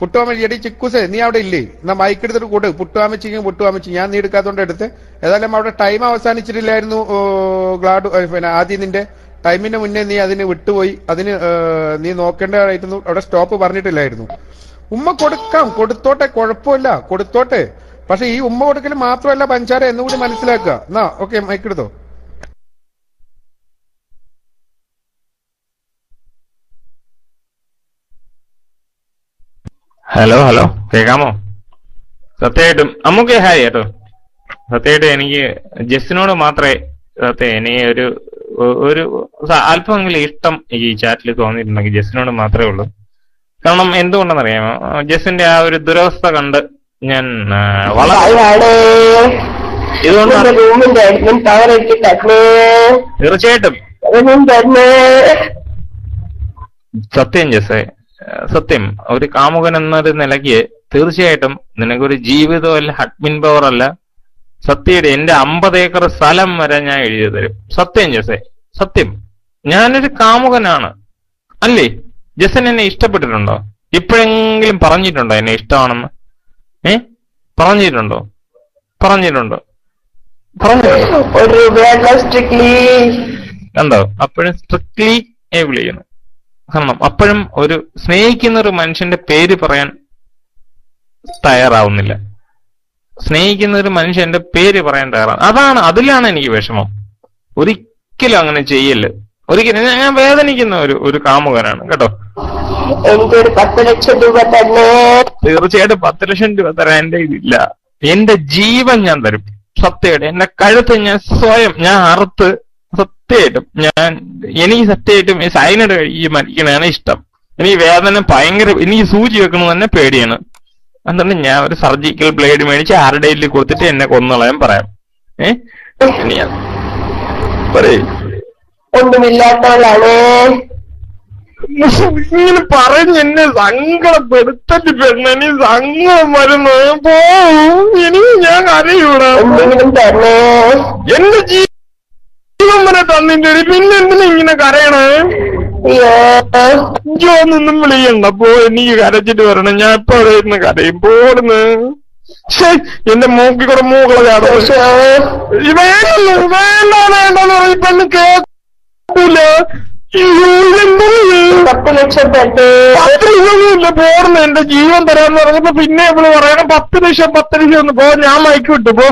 പുട്ടുവാമച്ചി എടി ചിക്കൂസേ നീ അവിടെ ഇല്ലേ? എന്നാ മൈക്ക് എടുത്തിട്ട് കൂട്ട്. പുട്ടുവാമച്ചി ഞാൻ നീ എടുക്കാത്തോണ്ട് എടുത്ത്. ഏതായാലും അവിടെ ടൈം അവസാനിച്ചിട്ടില്ലായിരുന്നു ഗ്ലാഡ്. പിന്നെ ആദ്യം നിന്റെ ടൈമിന് മുന്നേ നീ അതിന് വിട്ടുപോയി. അതിന് നീ നോക്കേണ്ടതായിരുന്നു. അവിടെ സ്റ്റോപ്പ് പറഞ്ഞിട്ടില്ലായിരുന്നു. ഉമ്മ കൊടുക്കാം, കൊടുത്തോട്ടെ, കുഴപ്പമില്ല, കൊടുത്തോട്ടെ. പക്ഷെ ഈ ഉമ്മ കൊടുക്കൽ മാത്രമല്ല പഞ്ചാര എന്നുകൂടി മനസ്സിലാക്കുക. എന്നാ ഓക്കെ, മൈക്ക് എടുത്തോ. ഹലോ കേക്കാമോ? സത്യമായിട്ടും അമ്മൂക്കെ ഹായ് കേട്ടോ. സത്യമായിട്ടും എനിക്ക് ജസ്സിനോട് മാത്രമേ എനിക്ക് ഒരു അല്പമെങ്കിലും ഇഷ്ടം ഈ ചാറ്റിൽ തോന്നിയിട്ടുണ്ടെങ്കിൽ ജസ്സിനോട് മാത്രമേ ഉള്ളൂ. കാരണം എന്തുകൊണ്ടെന്നറിയാമോ? ജസ്സിന്റെ ആ ഒരു ദുരവസ്ഥ കണ്ട് ഞാൻ വളരെ തീർച്ചയായിട്ടും സത്യം ജസ്സേ, സത്യം. ഒരു കാമുകൻ എന്നൊരു നിലയ്ക്ക് തീർച്ചയായിട്ടും നിനക്കൊരു ജീവിതമല്ല, അഡ്മിൻ പവർ അല്ല, സത്യയുടെ എന്റെ 50 ഏക്കർ സ്ഥലം വരെ ഞാൻ എഴുതി തരും. സത്യം ജസ്സേ, സത്യം. ഞാനൊരു കാമുകനാണ് അല്ലേ? ജസൻ എന്നെ ഇഷ്ടപ്പെട്ടിട്ടുണ്ടോ? ഇപ്പോഴെങ്കിലും പറഞ്ഞിട്ടുണ്ടോ എന്നെ ഇഷ്ടമാണെന്ന്? പറഞ്ഞിട്ടുണ്ടോ? കണ്ടോ? അപ്പോഴും സ്ട്രിക്ട്ലി വിളിക്കണം. കാരണം അപ്പോഴും ഒരു സ്നേഹിക്കുന്ന ഒരു മനുഷ്യന്റെ പേര് പറയാൻ തയ്യാറാവുന്നില്ല. സ്നേഹിക്കുന്ന ഒരു മനുഷ്യന്റെ പേര് പറയാൻ തയ്യാറാവും. അതിലാണ് എനിക്ക് വിഷമം. ഒരിക്കലും അങ്ങനെ ചെയ്യല്. ഒരിക്കലും ഞാൻ വേദനിക്കുന്ന ഒരു കാമുകനാണ് കേട്ടോ. എനിക്കൊരു 10 ലക്ഷം രൂപ തന്നെ. തീർച്ചയായിട്ടും 10 ലക്ഷം രൂപ തരാൻ എന്റെ ഇതില്ല. എന്റെ ജീവൻ ഞാൻ തരും. സത്യമായിട്ടും എന്റെ കഴുത്ത് ഞാൻ അറുത്ത് സത്യമായിട്ടും എനിക്ക് സത്യമായിട്ടും ഈ സൈനഡ് കഴിച്ച് മരിക്കണതാണ് ഇഷ്ടം. എനിക്ക് വേദന ഭയങ്കര, എനിക്ക് സൂചി വെക്കണമെന്ന് തന്നെ പേടിയാണ്. അതുകൊണ്ട് ഞാൻ ഒരു സർജിക്കൽ ബ്ലേഡ് മേടിച്ച് ആരുടെയിൽ കൊടുത്തിട്ട് എന്നെ കൊന്നുകളയാൻ പറയാം. പറയേ ഒന്നുമില്ലാത്തവളാണ് ഇങ്ങനെ പറഞ്ഞ് എന്നെ സങ്കടപ്പെടുത്തല് പെണ്ണ. ഇനി സങ്കടം വരുന്നു ഇനി ഞാൻ അറിയൂടാ. എന്റെ ജീവൻ വരെ തന്നിട്ട് പിന്നെ എന്തിനാ ഇങ്ങനെ കരയണേ? ഒന്നും വിളിക്കണ്ട, എനിക്ക് കരച്ചിട്ട് വരണം. ഞാൻ എപ്പോ അവിടെ ഇരുന്ന് കരയും. പോടുന്ന് എന്റെ മൂക്കിൽ കൂടെ മൂക്കളെ ചാടും. വേണ്ടെന്ന് പറയും. പെണ്ണ് കേൾക്കൂല. 10 ലക്ഷം ഇല്ല പോടുന്നു. എന്റെ ജീവൻ തരാന്ന് പറഞ്ഞപ്പോ പിന്നെ ഇവള് പറയണം 10 ലക്ഷം ഒന്ന് പോ. ഞാൻ മയക്കി വിട്ടു പോ.